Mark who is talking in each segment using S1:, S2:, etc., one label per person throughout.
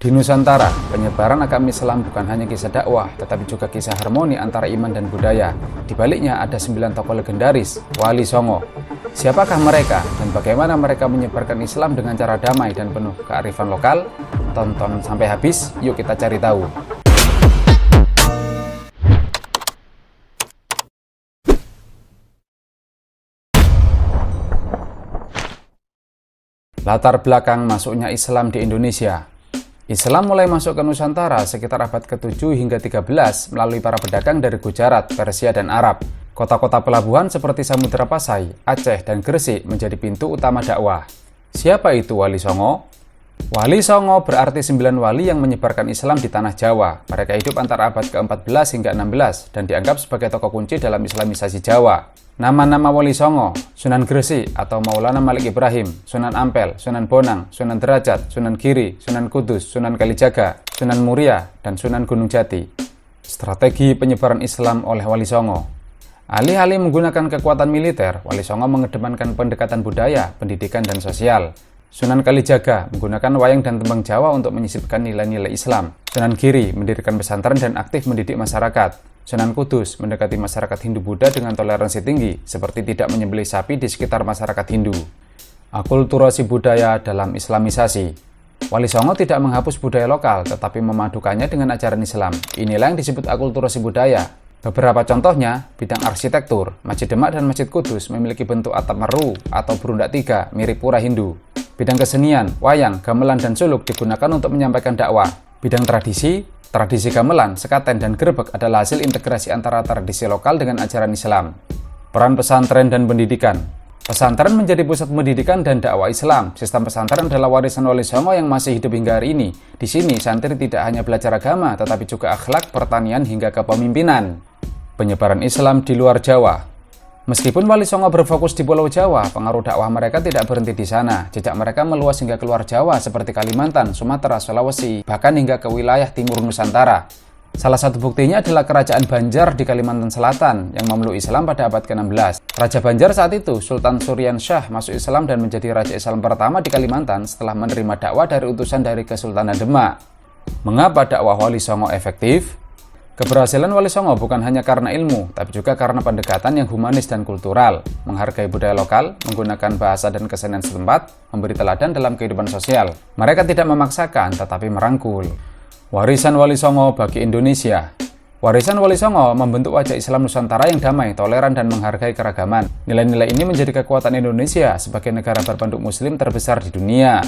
S1: Di Nusantara, penyebaran agama Islam bukan hanya kisah dakwah, tetapi juga kisah harmoni antara iman dan budaya. Di baliknya ada 9 tokoh legendaris, Wali Songo. Siapakah mereka dan bagaimana mereka menyebarkan Islam dengan cara damai dan penuh kearifan lokal? Tonton sampai habis, yuk kita cari tahu. Latar belakang masuknya Islam di Indonesia. Islam mulai masuk ke Nusantara sekitar abad ke-7 hingga 13 melalui para pedagang dari Gujarat, Persia, dan Arab. Kota-kota pelabuhan seperti Samudra Pasai, Aceh, dan Gresik menjadi pintu utama dakwah. Siapa itu Wali Songo? Wali Songo berarti 9 wali yang menyebarkan Islam di tanah Jawa. Mereka hidup antara abad ke-14 hingga 16 dan dianggap sebagai tokoh kunci dalam Islamisasi Jawa. Nama-nama Wali Songo: Sunan Gresik atau Maulana Malik Ibrahim, Sunan Ampel, Sunan Bonang, Sunan Derajat, Sunan Giri, Sunan Kudus, Sunan Kalijaga, Sunan Muria, dan Sunan Gunung Jati. Strategi penyebaran Islam oleh Wali Songo. Alih-alih menggunakan kekuatan militer, Wali Songo mengedepankan pendekatan budaya, pendidikan, dan sosial. Sunan Kalijaga menggunakan wayang dan tembang Jawa untuk menyisipkan nilai-nilai Islam. Sunan Giri mendirikan pesantren dan aktif mendidik masyarakat. Sunan Kudus mendekati masyarakat Hindu-Buddha dengan toleransi tinggi, seperti tidak menyembelih sapi di sekitar masyarakat Hindu. Akulturasi budaya dalam Islamisasi. Wali Songo tidak menghapus budaya lokal, tetapi memadukannya dengan ajaran Islam. Inilah yang disebut akulturasi budaya. Beberapa contohnya, bidang arsitektur, Masjid Demak dan Masjid Kudus memiliki bentuk atap meru atau berundak 3, mirip pura Hindu. Bidang kesenian, wayang, gamelan, dan suluk digunakan untuk menyampaikan dakwah. Bidang tradisi gamelan, sekaten, dan grebek adalah hasil integrasi antara tradisi lokal dengan ajaran Islam. Peran pesantren dan pendidikan. Pesantren menjadi pusat pendidikan dan dakwah Islam. Sistem pesantren adalah warisan Wali Songo yang masih hidup hingga hari ini. Di sini, santri tidak hanya belajar agama, tetapi juga akhlak, pertanian, hingga kepemimpinan. Penyebaran Islam di luar Jawa. Meskipun Wali Songo berfokus di Pulau Jawa, pengaruh dakwah mereka tidak berhenti di sana. Jejak mereka meluas hingga keluar Jawa seperti Kalimantan, Sumatera, Sulawesi, bahkan hingga ke wilayah timur Nusantara. Salah satu buktinya adalah Kerajaan Banjar di Kalimantan Selatan yang memeluk Islam pada abad ke-16. Raja Banjar saat itu, Sultan Suryan Shah, masuk Islam dan menjadi Raja Islam pertama di Kalimantan setelah menerima dakwah dari utusan dari Kesultanan Demak. Mengapa dakwah Wali Songo efektif? Keberhasilan Wali Songo bukan hanya karena ilmu, tapi juga karena pendekatan yang humanis dan kultural, menghargai budaya lokal, menggunakan bahasa dan kesenian setempat, memberi teladan dalam kehidupan sosial. Mereka tidak memaksakan, tetapi merangkul. Warisan Wali Songo bagi Indonesia. Warisan Wali Songo membentuk wajah Islam Nusantara yang damai, toleran, dan menghargai keragaman. Nilai-nilai ini menjadi kekuatan Indonesia sebagai negara berpenduduk Muslim terbesar di dunia.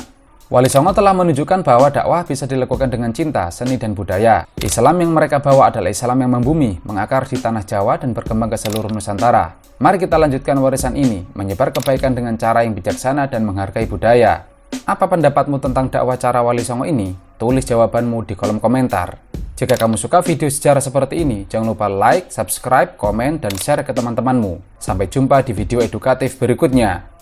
S1: Wali Songo telah menunjukkan bahwa dakwah bisa dilakukan dengan cinta, seni, dan budaya. Islam yang mereka bawa adalah Islam yang membumi, mengakar di tanah Jawa, dan berkembang ke seluruh Nusantara. Mari kita lanjutkan warisan ini, menyebar kebaikan dengan cara yang bijaksana dan menghargai budaya. Apa pendapatmu tentang dakwah cara Wali Songo ini? Tulis jawabanmu di kolom komentar. Jika kamu suka video sejarah seperti ini, jangan lupa like, subscribe, komen, dan share ke teman-temanmu. Sampai jumpa di video edukatif berikutnya.